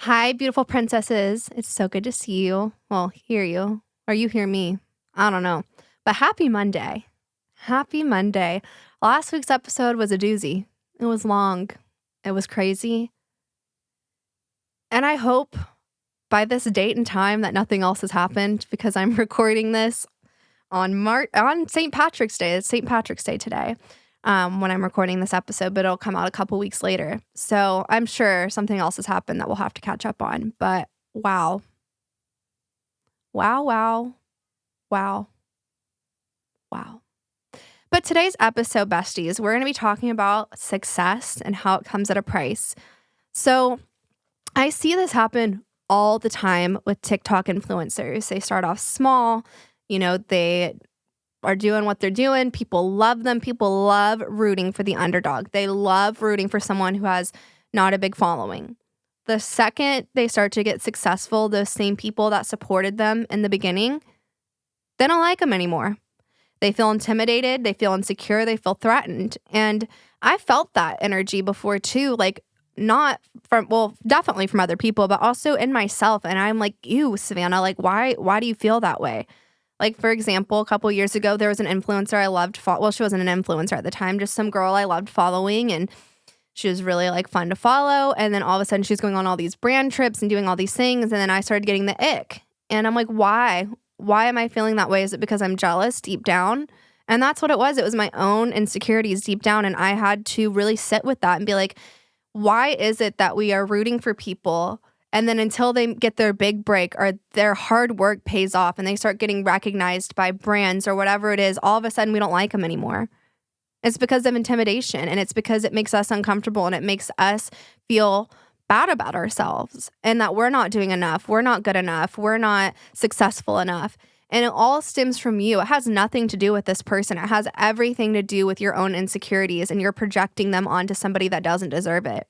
Hi, beautiful princesses. It's so good to see you. Well, hear you. Or you hear me. I don't know. But happy Monday. Happy Monday. Last week's episode was a doozy. It was long. It was crazy. And I hope by this date and time that nothing else has happened because I'm recording this on St. Patrick's Day. It's St. Patrick's Day today. When I'm recording this episode, but it'll come out a couple weeks later. So I'm sure something else has happened that we'll have to catch up on. But wow. Wow, wow, wow, wow. But today's episode, besties, we're going to be talking about success and how it comes at a price. So I see this happen all the time with TikTok influencers. They start off small, they are doing what they're doing. People love them. People love rooting for the underdog. They love rooting for someone who has not a big following. The second they start to get successful, those same people that supported them in the beginning, they don't like them anymore. They feel intimidated. They feel insecure. They feel threatened. And I felt that energy before too, definitely from other people, but also in myself. And I'm like, ew, Savanna, why do you feel that way? For example, a couple years ago, there was an influencer I loved. She wasn't an influencer at the time, just some girl I loved following. And she was really fun to follow. And then all of a sudden she's going on all these brand trips and doing all these things. And then I started getting the ick. And I'm like, why? Why am I feeling that way? Is it because I'm jealous deep down? And that's what it was. It was my own insecurities deep down. And I had to really sit with that and be like, why is it that we are rooting for people and then until they get their big break or their hard work pays off and they start getting recognized by brands or whatever it is, all of a sudden we don't like them anymore? It's because of intimidation, and it's because it makes us uncomfortable and it makes us feel bad about ourselves and that we're not doing enough, we're not good enough, we're not successful enough. And it all stems from you. It has nothing to do with this person. It has everything to do with your own insecurities, and you're projecting them onto somebody that doesn't deserve it.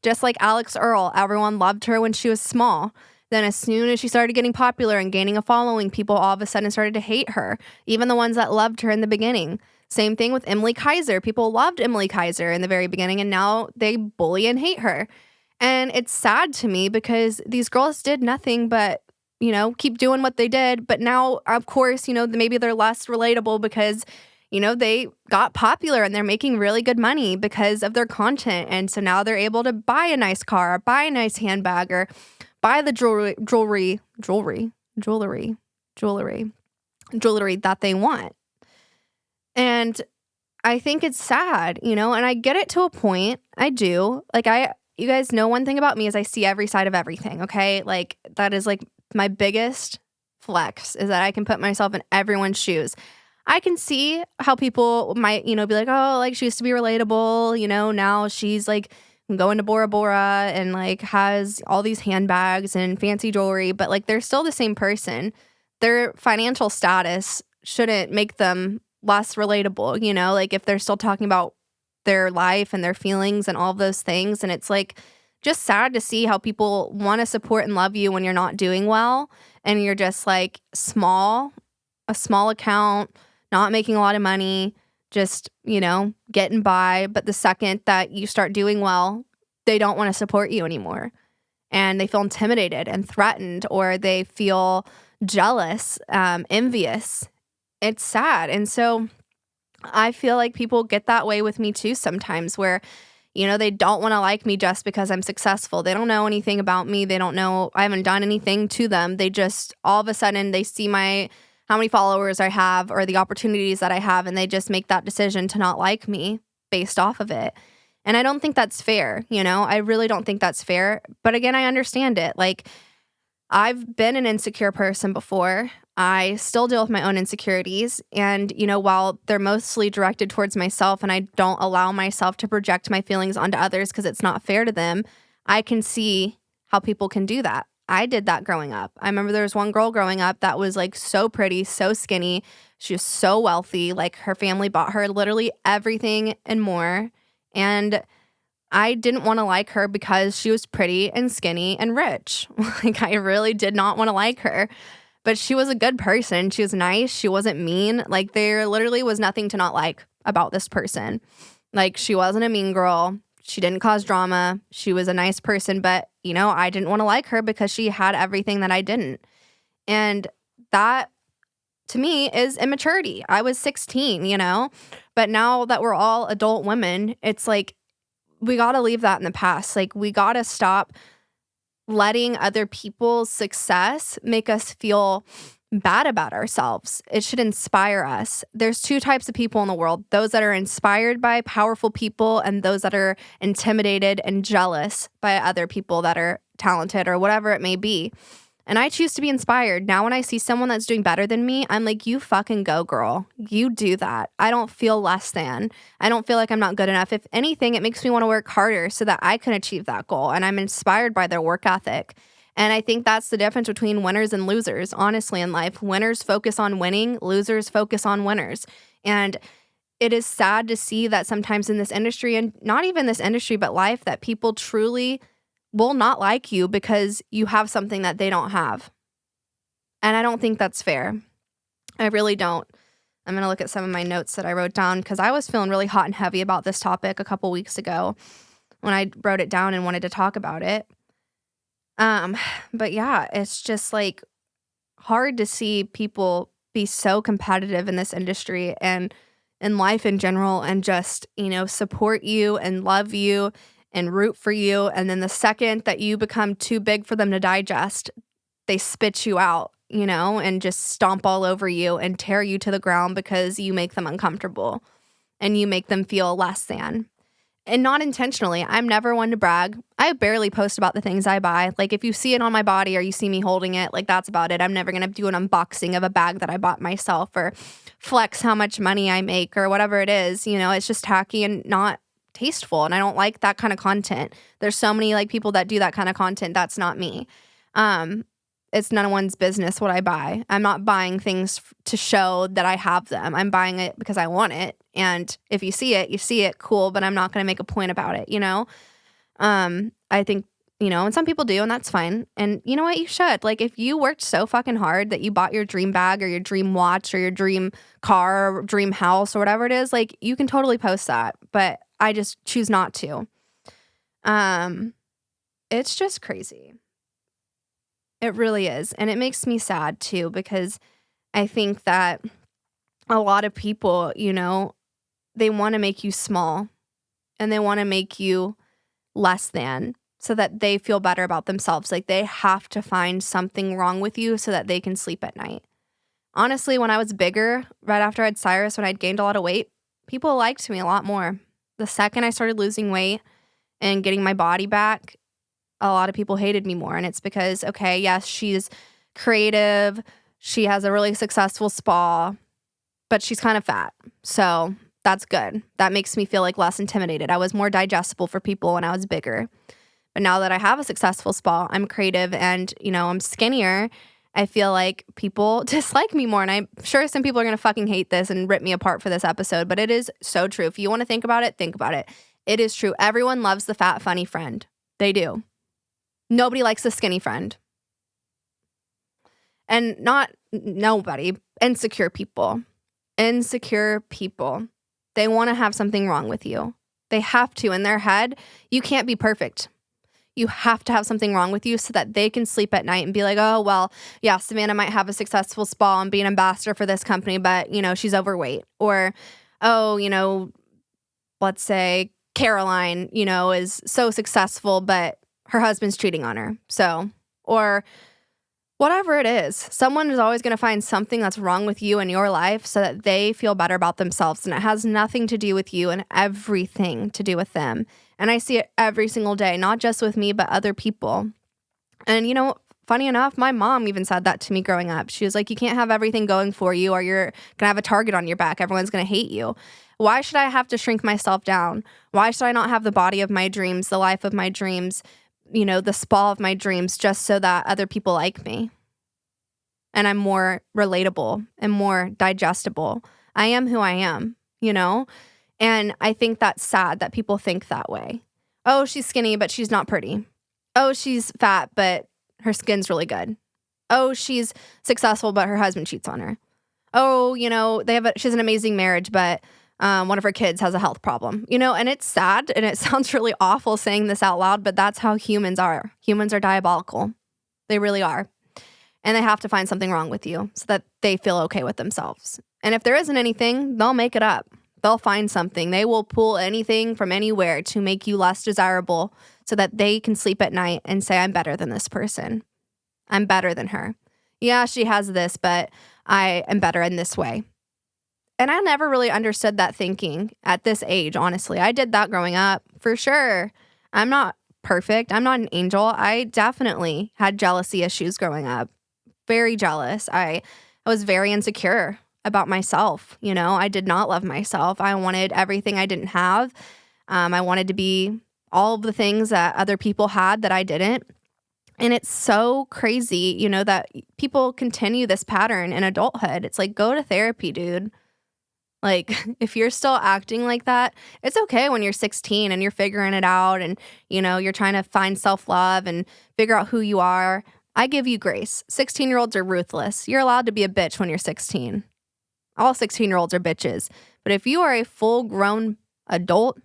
Just like Alex Earl, everyone loved her when she was small. Then as soon as she started getting popular and gaining a following, people all of a sudden started to hate her, even the ones that loved her in the beginning. Same thing with Emily Kaiser. People loved Emily Kaiser in the very beginning, and now they bully and hate her. And it's sad to me because these girls did nothing but, keep doing what they did. But now, of course, maybe they're less relatable because they got popular and they're making really good money because of their content. And so now they're able to buy a nice car, or buy a nice handbag, or buy the jewelry that they want. And I think it's sad, and I get it to a point. I do. You guys know one thing about me is I see every side of everything, okay? That is my biggest flex is that I can put myself in everyone's shoes. I can see how people might, be like, oh, she used to be relatable, now she's going to Bora Bora and has all these handbags and fancy jewelry, but they're still the same person. Their financial status shouldn't make them less relatable, if they're still talking about their life and their feelings and all of those things. And it's just sad to see how people want to support and love you when you're not doing well and you're just a small account, not making a lot of money, just, getting by. But the second that you start doing well, they don't want to support you anymore. And they feel intimidated and threatened, or they feel jealous, envious. It's sad. And so I feel like people get that way with me too sometimes where, they don't want to like me just because I'm successful. They don't know anything about me. They don't know, I haven't done anything to them. They just, all of a sudden, they see how many followers I have or the opportunities that I have, and they just make that decision to not like me based off of it. And I don't think that's fair, I really don't think that's fair. But again, I understand it. I've been an insecure person before. I still deal with my own insecurities. And, while they're mostly directed towards myself and I don't allow myself to project my feelings onto others because it's not fair to them, I can see how people can do that. I did that growing up. I remember there was one girl growing up that was so pretty, so skinny. She was so wealthy. Her family bought her literally everything and more. And I didn't want to like her because she was pretty and skinny and rich. I really did not want to like her. But she was a good person. She was nice. She wasn't mean. There literally was nothing to not like about this person. She wasn't a mean girl. She didn't cause drama. She was a nice person, but, I didn't want to like her because she had everything that I didn't. And that, to me, is immaturity. I was 16, but now that we're all adult women, it's like, we got to leave that in the past. Like, we got to stop letting other people's success make us feel bad about ourselves. It should inspire us. There's two types of people in the world: those that are inspired by powerful people and those that are intimidated and jealous by other people that are talented or whatever it may be. And I choose to be inspired. Now when I see someone that's doing better than me, I'm like, you fucking go, girl. You do that. I don't feel less than. I don't feel like I'm not good enough. If anything, it makes me want to work harder so that I can achieve that goal. And I'm inspired by their work ethic. And I think that's the difference between winners and losers, honestly, in life. Winners focus on winning. Losers focus on winners. And it is sad to see that sometimes in this industry, and not even this industry, but life, that people truly will not like you because you have something that they don't have. And I don't think that's fair. I really don't. I'm going to look at some of my notes that I wrote down because I was feeling really hot and heavy about this topic a couple weeks ago when I wrote it down and wanted to talk about it. But yeah, it's just like hard to see people be so competitive in this industry and in life in general, and just, support you and love you and root for you. And then the second that you become too big for them to digest, they spit you out, and just stomp all over you and tear you to the ground because you make them uncomfortable and you make them feel less than. And not intentionally. I'm never one to brag. I barely post about the things I buy. Like, if you see it on my body or you see me holding it, like, that's about it. I'm never going to do an unboxing of a bag that I bought myself or flex how much money I make or whatever it is. It's just tacky and not tasteful. And I don't like that kind of content. There's so many people that do that kind of content. That's not me. It's none of one's business what I buy. I'm not buying things to show that I have them. I'm buying it because I want it. And if you see it, you see it, cool, but I'm not going to make a point about it, I think, and some people do, and that's fine. And you know what? You should. Like, if you worked so fucking hard that you bought your dream bag or your dream watch or your dream car or dream house or whatever it is, like, you can totally post that. But I just choose not to. It's just crazy. It really is. And it makes me sad too, because I think that a lot of people, they want to make you small and they want to make you less than so that they feel better about themselves. Like, they have to find something wrong with you so that they can sleep at night. Honestly, when I was bigger, right after I had Cyrus, when I'd gained a lot of weight, people liked me a lot more. The second I started losing weight and getting my body back, a lot of people hated me more. And it's because, okay, yes, she's creative. She has a really successful spa, but she's kind of fat. So that's good. That makes me feel like less intimidated. I was more digestible for people when I was bigger. But now that I have a successful spa, I'm creative and, I'm skinnier, I feel like people dislike me more. And I'm sure some people are going to fucking hate this and rip me apart for this episode, but it is so true. If you want to think about it, think about it. It is true. Everyone loves the fat, funny friend. They do. Nobody likes the skinny friend. And not nobody. Insecure people. Insecure people. They want to have something wrong with you. They have to. In their head, you can't be perfect. You have to have something wrong with you so that they can sleep at night and be like, oh, well, yeah, Savanna might have a successful spa and be an ambassador for this company, but, she's overweight. Or, oh, let's say Caroline, is so successful, but her husband's cheating on her. So, or whatever it is, someone is always going to find something that's wrong with you in your life so that they feel better about themselves. And it has nothing to do with you and everything to do with them. And I see it every single day, not just with me, but other people. And, funny enough, my mom even said that to me growing up. She was like, you can't have everything going for you or you're going to have a target on your back. Everyone's going to hate you. Why should I have to shrink myself down? Why should I not have the body of my dreams, the life of my dreams, the spa of my dreams, just so that other people like me and I'm more relatable and more digestible? I am who I am, And I think that's sad that people think that way. Oh, she's skinny, but she's not pretty. Oh, she's fat, but her skin's really good. Oh, she's successful, but her husband cheats on her. Oh, she has an amazing marriage, but one of her kids has a health problem, and it's sad and it sounds really awful saying this out loud, but that's how humans are. Humans are diabolical. They really are. And they have to find something wrong with you so that they feel okay with themselves. And if there isn't anything, they'll make it up. They'll find something. They will pull anything from anywhere to make you less desirable so that they can sleep at night and say, I'm better than this person. I'm better than her. Yeah, she has this, but I am better in this way. And I never really understood that thinking at this age, honestly. I did that growing up, for sure. I'm not perfect. I'm not an angel. I definitely had jealousy issues growing up. Very jealous. I was very insecure about myself. I did not love myself. I wanted everything I didn't have. I wanted to be all of the things that other people had that I didn't. And it's so crazy, that people continue this pattern in adulthood. It's like, go to therapy, dude. Like, if you're still acting like that, it's okay when you're 16 and you're figuring it out and, you're trying to find self-love and figure out who you are. I give you grace. 16-year-olds are ruthless. You're allowed to be a bitch when you're 16. All 16-year-olds are bitches. But if you are a full-grown adult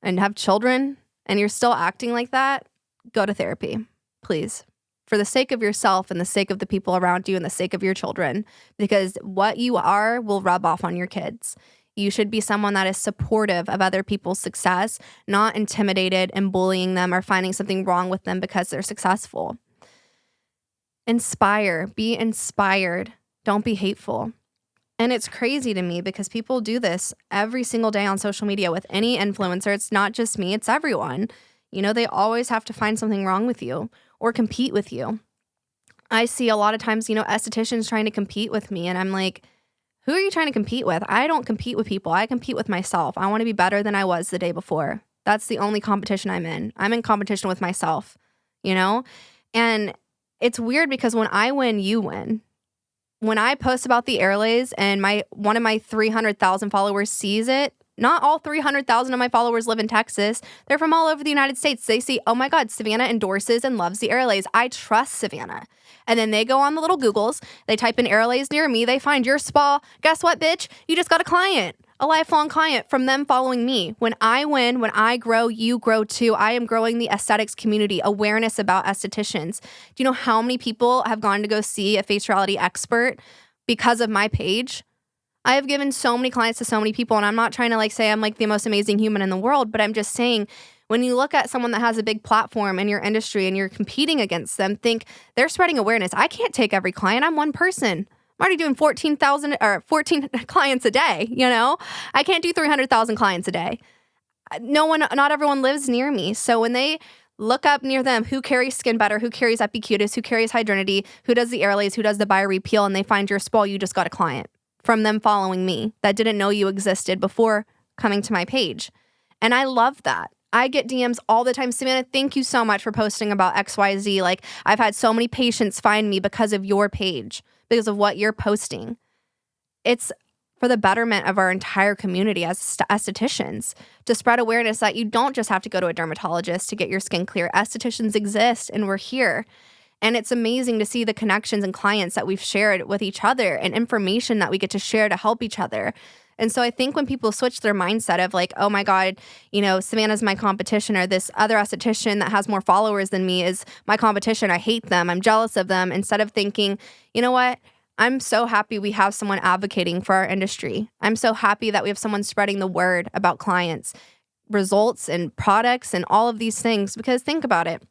and have children and you're still acting like that, go to therapy, please. For the sake of yourself and the sake of the people around you and the sake of your children, because what you are will rub off on your kids. You should be someone that is supportive of other people's success, not intimidated and bullying them or finding something wrong with them because they're successful. Inspire. Be inspired. Don't be hateful. And it's crazy to me because people do this every single day on social media with any influencer. It's not just me, it's everyone. They always have to find something wrong with you or compete with you. I see a lot of times, estheticians trying to compete with me, and I'm like, who are you trying to compete with? I don't compete with people. I compete with myself. I want to be better than I was the day before. That's the only competition I'm in. I'm in competition with myself, And it's weird because when I win, you win. When I post about the airlays and one of my 300,000 followers sees it, not all 300,000 of my followers live in Texas. They're from all over the United States. They see, oh my God, Savanna endorses and loves the airlays. I trust Savanna. And then they go on the little Googles. They type in airlays near me. They find your spa. Guess what, bitch? You just got a client, a lifelong client from them following me. When I win, when I grow, you grow too. I am growing the aesthetics community, awareness about estheticians. Do you know how many people have gone to go see a face reality expert because of my page? I have given so many clients to so many people, and I'm not trying to say I'm the most amazing human in the world, but I'm just saying when you look at someone that has a big platform in your industry and you're competing against them, think they're spreading awareness. I can't take every client. I'm one person. I'm already doing 14 clients a day, I can't do 300,000 clients a day. Not everyone lives near me. So when they look up near them who carries Skin Better, who carries Epicutis, who carries Hydrinity, who does the airlays, who does the BioRepeal, and they find your spa, you just got a client from them following me that didn't know you existed before coming to my page. And I love that. I get DMs all the time. Savanna, thank you so much for posting about XYZ. I've had so many patients find me because of your page, because of what you're posting. It's for the betterment of our entire community as estheticians, to spread awareness that you don't just have to go to a dermatologist to get your skin clear. Estheticians exist and we're here. And it's amazing to see the connections and clients that we've shared with each other and information that we get to share to help each other. And so I think when people switch their mindset of oh my God, Savanna's my competition, or this other esthetician that has more followers than me is my competition. I hate them. I'm jealous of them. Instead of thinking, you know what? I'm so happy we have someone advocating for our industry. I'm so happy that we have someone spreading the word about clients, results, and products and all of these things. Because think about it.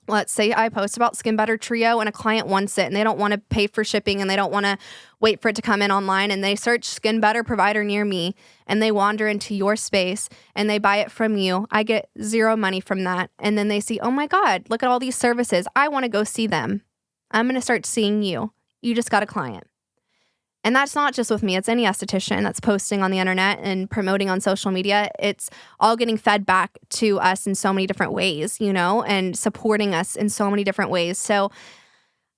Let's say I post about Skin Better Trio and a client wants it and they don't want to pay for shipping and they don't want to wait for it to come in online, and they search Skin Better provider near me and they wander into your space and they buy it from you. I get zero money from that. And then they see, oh my God, look at all these services. I want to go see them. I'm going to start seeing you. You just got a client. And that's not just with me. It's any esthetician that's posting on the internet and promoting on social media. It's all getting fed back to us in so many different ways, and supporting us in so many different ways. So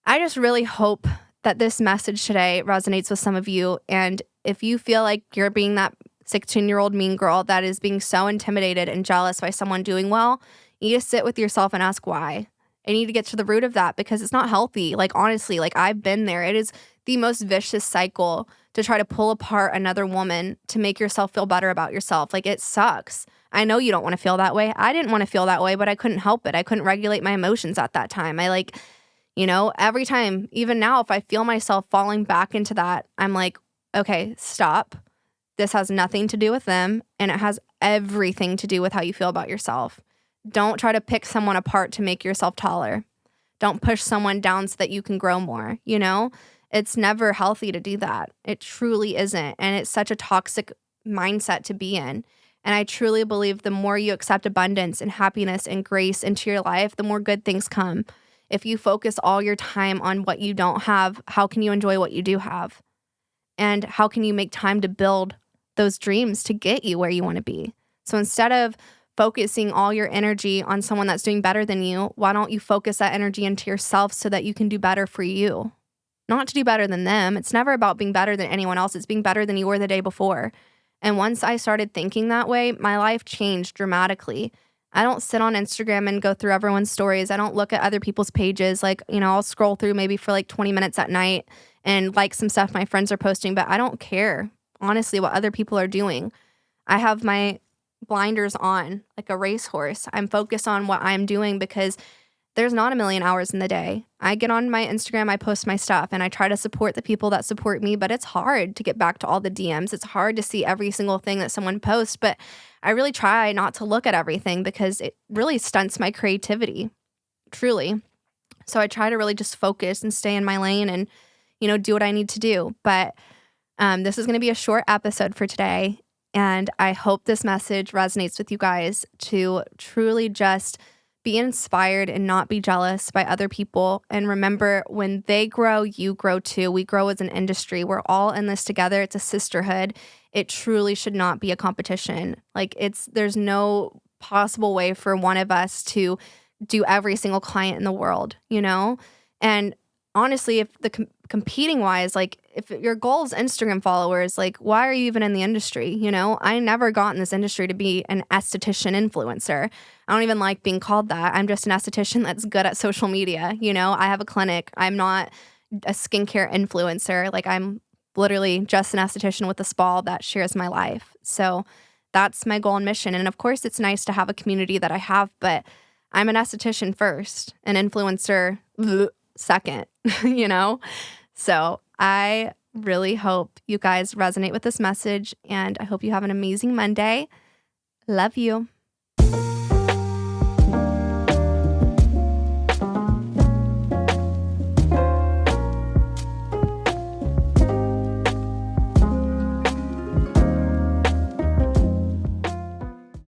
I just really hope that this message today resonates with some of you. And if you feel like you're being that 16-year-old mean girl that is being so intimidated and jealous by someone doing well, you just sit with yourself and ask why. I need to get to the root of that because it's not healthy. Like, honestly, like I've been there. It is the most vicious cycle to try to pull apart another woman to make yourself feel better about yourself. Like, it sucks. I know you don't want to feel that way. I didn't want to feel that way, but I couldn't help it. I couldn't regulate my emotions at that time. Every time, even now, if I feel myself falling back into that, I'm like, okay, stop. This has nothing to do with them, and it has everything to do with how you feel about yourself. Don't try to pick someone apart to make yourself taller. Don't push someone down so that you can grow more, It's never healthy to do that. It truly isn't, and it's such a toxic mindset to be in. And I truly believe the more you accept abundance and happiness and grace into your life, the more good things come. If you focus all your time on what you don't have, how can you enjoy what you do have? And how can you make time to build those dreams to get you where you want to be? So instead of focusing all your energy on someone that's doing better than you, why don't you focus that energy into yourself so that you can do better for you? Not to do better than them. It's never about being better than anyone else. It's being better than you were the day before. And once I started thinking that way, my life changed dramatically. I don't sit on Instagram and go through everyone's stories. I don't look at other people's pages. I'll scroll through maybe for 20 minutes at night and like some stuff my friends are posting, but I don't care, honestly, what other people are doing. I have my blinders on like a racehorse. I'm focused on what I'm doing because there's not a million hours in the day. I get on my Instagram, I post my stuff, and I try to support the people that support me, but it's hard to get back to all the DMs. It's hard to see every single thing that someone posts, but I really try not to look at everything because it really stunts my creativity, truly. So I try to really just focus and stay in my lane and, do what I need to do. But this is going to be a short episode for today, and I hope this message resonates with you guys to truly just be inspired and not be jealous by other people. And remember, when they grow, you grow too. We grow as an industry. We're all in this together. It's a sisterhood. It truly should not be a competition. There's no possible way for one of us to do every single client in the world, And honestly, if the competing wise, if your goal is Instagram followers, why are you even in the industry? I never got in this industry to be an esthetician influencer. I don't even like being called that. I'm just an esthetician that's good at social media. I have a clinic. I'm not a skincare influencer. I'm literally just an esthetician with a spa that shares my life. So that's my goal and mission. And of course, it's nice to have a community that I have, but I'm an esthetician first, an influencer second, So I really hope you guys resonate with this message, and I hope you have an amazing Monday. Love you.